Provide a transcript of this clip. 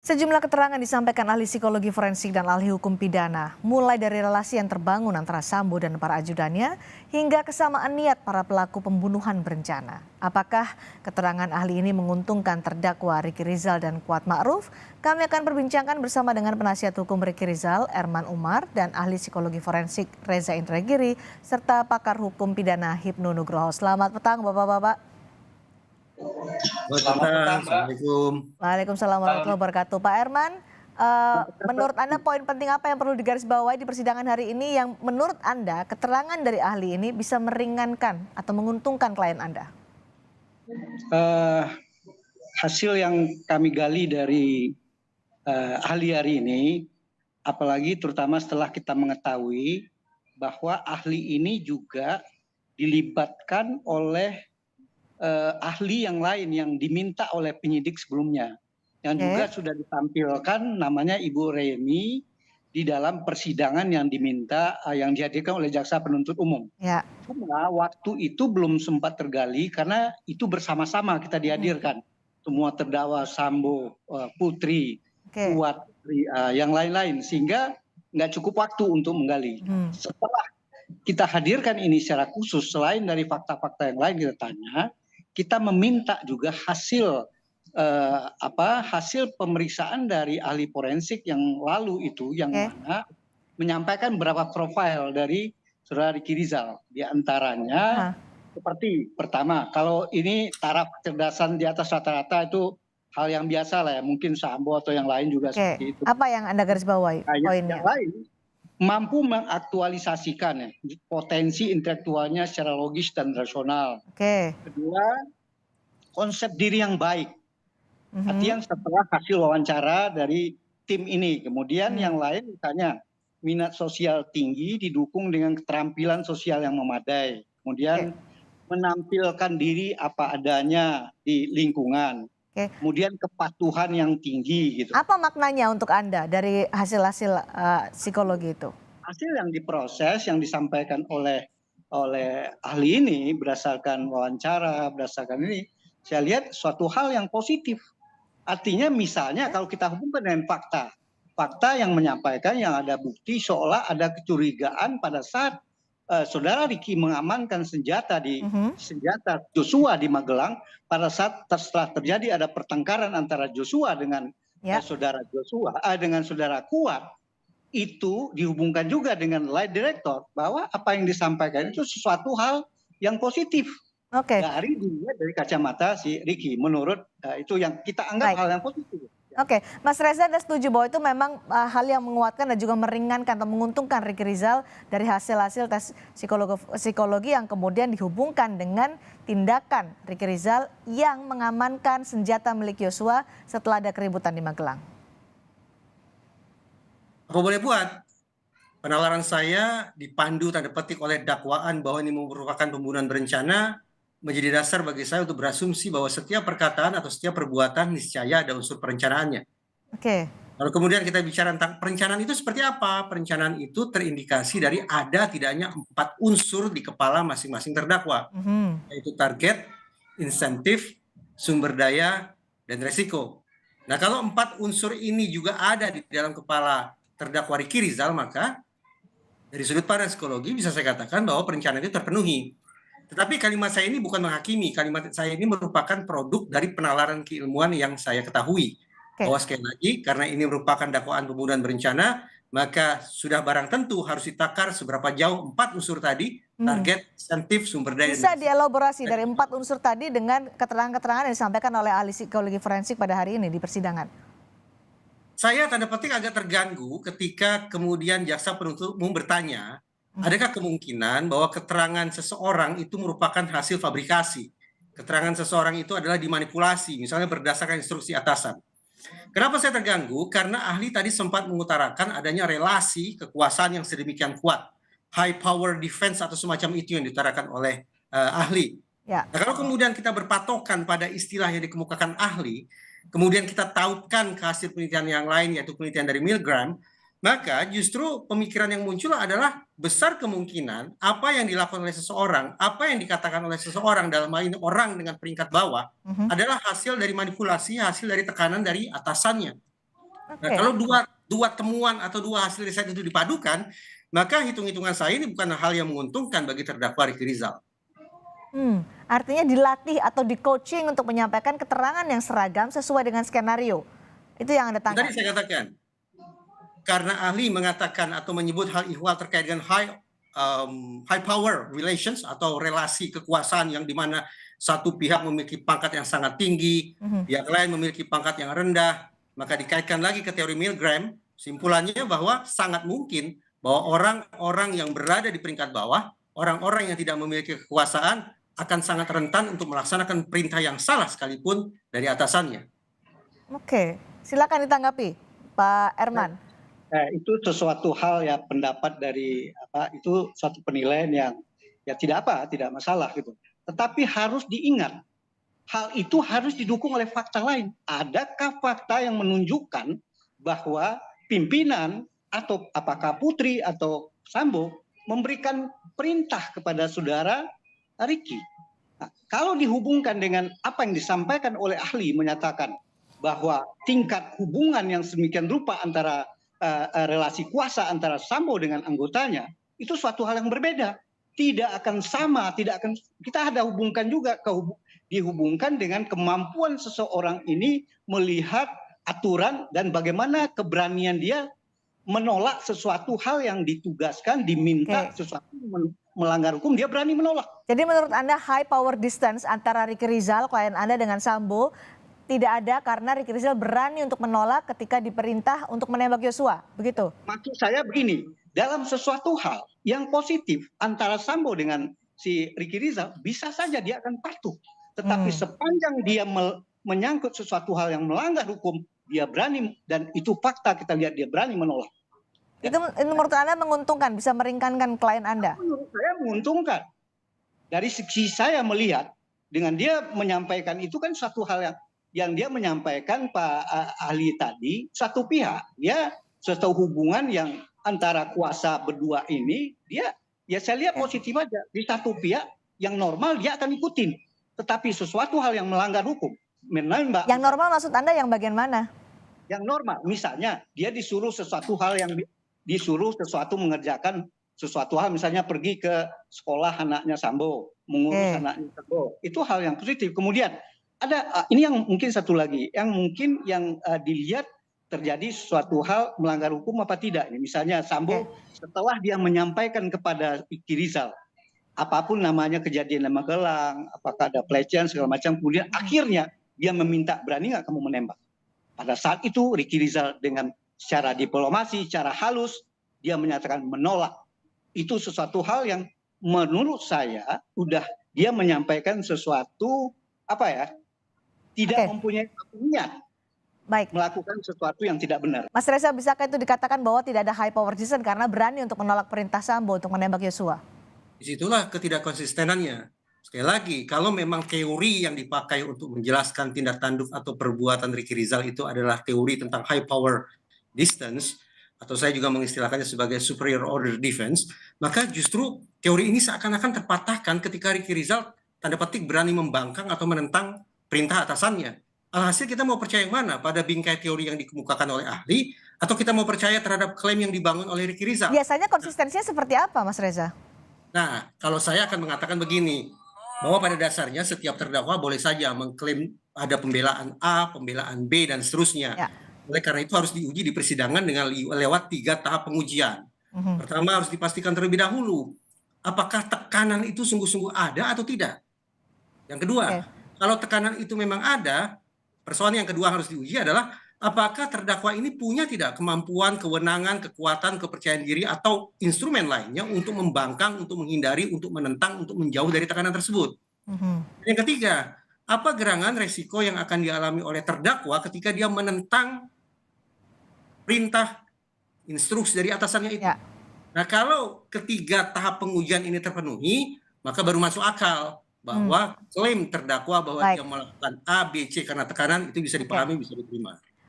Sejumlah keterangan disampaikan ahli psikologi forensik dan ahli hukum pidana, mulai dari relasi yang terbangun antara Sambo dan para ajudannya, hingga kesamaan niat para pelaku pembunuhan berencana. Apakah keterangan ahli ini menguntungkan terdakwa Ricky Rizal dan Kuat Ma'ruf? Kami akan perbincangkan bersama dengan penasihat hukum Ricky Rizal, Erman Umar, dan ahli psikologi forensik Reza Indragiri, serta pakar hukum pidana Hipnu Nugroho. Selamat petang Bapak-Bapak. Selamat petang, Mbak. Assalamualaikum. Waalaikumsalam warahmatullahi wabarakatuh. Pak Herman, menurut Anda poin penting apa yang perlu digarisbawahi di persidangan hari ini yang menurut Anda keterangan dari ahli ini bisa meringankan atau menguntungkan klien Anda? Hasil yang kami gali dari ahli hari ini, apalagi terutama setelah kita mengetahui bahwa ahli ini juga dilibatkan oleh ahli yang lain yang diminta oleh penyidik sebelumnya, yang juga sudah ditampilkan namanya Ibu Remi di dalam persidangan yang diminta yang dihadirkan oleh jaksa penuntut umum. Ya. Cuma waktu itu belum sempat tergali karena itu bersama-sama kita dihadirkan. Semua terdakwa Sambo, Putri, Kuat, yang lain-lain, sehingga nggak cukup waktu untuk menggali. Setelah kita hadirkan ini secara khusus, selain dari fakta-fakta yang lain kita tanya, kita meminta juga hasil hasil pemeriksaan dari ahli forensik yang lalu itu, yang mana menyampaikan beberapa profil dari saudara Ricky Rizal. Di antaranya seperti pertama, kalau ini taraf kecerdasan di atas rata-rata itu hal yang biasa lah ya, mungkin Sambo atau yang lain juga seperti itu. Apa yang Anda garis bawahi poinnya? Yang lain mampu mengaktualisasikan ya, potensi intelektualnya secara logis dan rasional. Kedua, konsep diri yang baik. Artinya setelah hasil wawancara dari tim ini. Kemudian yang lain misalnya minat sosial tinggi didukung dengan keterampilan sosial yang memadai. Kemudian menampilkan diri apa adanya di lingkungan. Kemudian kepatuhan yang tinggi gitu. Apa maknanya untuk Anda dari hasil-hasil psikologi itu? Hasil yang diproses, yang disampaikan oleh ahli ini berdasarkan wawancara, berdasarkan ini, saya lihat suatu hal yang positif. Artinya misalnya kalau kita hubungkan dengan fakta yang menyampaikan yang ada bukti seolah ada kecurigaan pada saat saudara Ricky mengamankan senjata Joshua di Magelang, pada saat setelah terjadi ada pertengkaran antara Joshua dengan saudara Kuat, itu dihubungkan juga dengan lie detector bahwa apa yang disampaikan itu sesuatu hal yang positif. Dari kacamata si Ricky, menurut itu yang kita anggap hal yang positif. Mas Reza, Anda setuju bahwa itu memang hal yang menguatkan dan juga meringankan atau menguntungkan Ricky Rizal dari hasil-hasil tes psikologi yang kemudian dihubungkan dengan tindakan Ricky Rizal yang mengamankan senjata milik Joshua setelah ada keributan di Magelang? Apa boleh buat? Penalaran saya dipandu tanda petik oleh dakwaan bahwa ini merupakan pembunuhan berencana, menjadi dasar bagi saya untuk berasumsi bahwa setiap perkataan atau setiap perbuatan niscaya ada unsur perencanaannya. Lalu kemudian kita bicara tentang perencanaan itu seperti apa? Perencanaan itu terindikasi dari ada tidaknya 4 unsur di kepala masing-masing terdakwa, yaitu target, insentif, sumber daya, dan resiko. Nah, kalau 4 unsur ini juga ada di dalam kepala terdakwa Ricky Rizal, maka dari sudut pandang psikologi bisa saya katakan bahwa perencanaan itu terpenuhi. Tetapi kalimat saya ini bukan menghakimi, kalimat saya ini merupakan produk dari penalaran keilmuan yang saya ketahui. Bahwa sekali lagi, karena ini merupakan dakwaan pembunuhan berencana, maka sudah barang tentu harus ditakar seberapa jauh 4 unsur tadi, target, insentif, sumber daya. Bisa dielaborasi dari 4 unsur tadi dengan keterangan-keterangan yang disampaikan oleh ahli psikologi forensik pada hari ini di persidangan? Saya tanda petik agak terganggu ketika kemudian jaksa penuntut umum bertanya, adakah kemungkinan bahwa keterangan seseorang itu merupakan hasil fabrikasi? Keterangan seseorang itu adalah dimanipulasi, misalnya berdasarkan instruksi atasan. Kenapa saya terganggu? Karena ahli tadi sempat mengutarakan adanya relasi kekuasaan yang sedemikian kuat. High power defense atau semacam itu yang diutarakan oleh ahli. Nah, kalau kemudian kita berpatokan pada istilah yang dikemukakan ahli, kemudian kita tautkan ke hasil penelitian yang lain, yaitu penelitian dari Milgram, maka justru pemikiran yang muncul adalah besar kemungkinan apa yang dilakukan oleh seseorang, apa yang dikatakan oleh seseorang dalam hal ini orang dengan peringkat bawah adalah hasil dari manipulasi, hasil dari tekanan dari atasannya. Nah, kalau dua temuan atau dua hasil riset itu dipadukan, maka hitung-hitungan saya ini bukan hal yang menguntungkan bagi terdakwa Ricky Rizal. Artinya dilatih atau di coaching untuk menyampaikan keterangan yang seragam sesuai dengan skenario. Itu yang Anda tangkap. Tadi saya katakan, karena ahli mengatakan atau menyebut hal ihwal terkait dengan high power relations atau relasi kekuasaan yang dimana satu pihak memiliki pangkat yang sangat tinggi, pihak lain memiliki pangkat yang rendah, maka dikaitkan lagi ke teori Milgram, simpulannya bahwa sangat mungkin bahwa orang-orang yang berada di peringkat bawah, orang-orang yang tidak memiliki kekuasaan akan sangat rentan untuk melaksanakan perintah yang salah sekalipun dari atasannya. Oke, silakan ditanggapi, Pak Erman. Itu sesuatu hal ya, pendapat dari itu suatu penilaian yang ya tidak masalah gitu. Tetapi harus diingat, hal itu harus didukung oleh fakta lain. Adakah fakta yang menunjukkan bahwa pimpinan atau apakah Putri atau Sambo memberikan perintah kepada saudara Ricky? Nah, kalau dihubungkan dengan apa yang disampaikan oleh ahli menyatakan bahwa tingkat hubungan yang sedemikian rupa antara relasi kuasa antara Sambo dengan anggotanya itu suatu hal yang berbeda. Tidak akan sama, kita ada hubungkan juga dihubungkan dengan kemampuan seseorang ini melihat aturan dan bagaimana keberanian dia menolak sesuatu hal yang ditugaskan, diminta sesuatu melanggar hukum, dia berani menolak. Jadi menurut Anda high power distance antara Ricky Rizal, klien Anda, dengan Sambo tidak ada karena Ricky Rizal berani untuk menolak ketika diperintah untuk menembak Yosua, begitu? Maksud saya begini, dalam sesuatu hal yang positif antara Sambo dengan si Ricky Rizal, bisa saja dia akan patuh. Tetapi sepanjang dia menyangkut sesuatu hal yang melanggar hukum, dia berani, dan itu fakta kita lihat dia berani menolak. Itu menurut Anda menguntungkan, bisa meringankan klien Anda? Menurut saya menguntungkan. Dari sisi saya melihat, dengan dia menyampaikan itu kan satu hal yang dia menyampaikan Pak ahli tadi, satu pihak, dia satu hubungan yang antara kuasa berdua ini, dia ya saya lihat positif aja. Di satu pihak yang normal dia akan ikutin, tetapi sesuatu hal yang melanggar hukum, menembak. Yang normal maksud Anda yang bagian mana? Yang normal, misalnya dia disuruh sesuatu hal yang mengerjakan sesuatu hal, misalnya pergi ke sekolah anaknya Sambo, mengurus anaknya Sambo, itu hal yang positif. Kemudian ada ini yang mungkin satu lagi, yang mungkin yang dilihat terjadi suatu hal melanggar hukum apa tidak. Misalnya Sambo setelah dia menyampaikan kepada Ricky Rizal, apapun namanya kejadian di Magelang, apakah ada pelecehan segala macam, kemudian akhirnya dia meminta, berani nggak kamu menembak? Pada saat itu Ricky Rizal dengan secara diplomasi, secara halus, dia menyatakan menolak. Itu sesuatu hal yang menurut saya udah dia menyampaikan sesuatu tidak mempunyai niat melakukan sesuatu yang tidak benar. Mas Reza, bisakah itu dikatakan bahwa tidak ada high power distance karena berani untuk menolak perintah Sambo untuk menembak Yosua? Disitulah ketidakkonsistenannya. Sekali lagi, kalau memang teori yang dipakai untuk menjelaskan tindak tanduk atau perbuatan Ricky Rizal itu adalah teori tentang high power distance, atau saya juga mengistilahkannya sebagai superior order defense, maka justru teori ini seakan-akan terpatahkan ketika Ricky Rizal tanda petik berani membangkang atau menentang perintah atasannya. Alhasil kita mau percaya yang mana? Pada bingkai teori yang dikemukakan oleh ahli, atau kita mau percaya terhadap klaim yang dibangun oleh Ricky Rizal? Biasanya konsistensinya seperti apa, Mas Reza? Nah, kalau saya akan mengatakan begini, bahwa pada dasarnya setiap terdakwa boleh saja mengklaim ada pembelaan A, pembelaan B, dan seterusnya. Oleh karena itu harus diuji di persidangan dengan lewat 3 tahap pengujian. Pertama, harus dipastikan terlebih dahulu, apakah tekanan itu sungguh-sungguh ada atau tidak. Yang kedua, kalau tekanan itu memang ada, persoalan yang kedua harus diuji adalah apakah terdakwa ini punya tidak kemampuan, kewenangan, kekuatan, kepercayaan diri, atau instrumen lainnya untuk membangkang, untuk menghindari, untuk menentang, untuk menjauh dari tekanan tersebut. Yang ketiga, apa gerangan resiko yang akan dialami oleh terdakwa ketika dia menentang perintah, instruksi dari atasannya itu. Nah, kalau ketiga tahap pengujian ini terpenuhi, maka baru masuk akal bahwa klaim terdakwa bahwa dia melakukan A, B, C karena tekanan itu bisa dipahami, bisa diterima.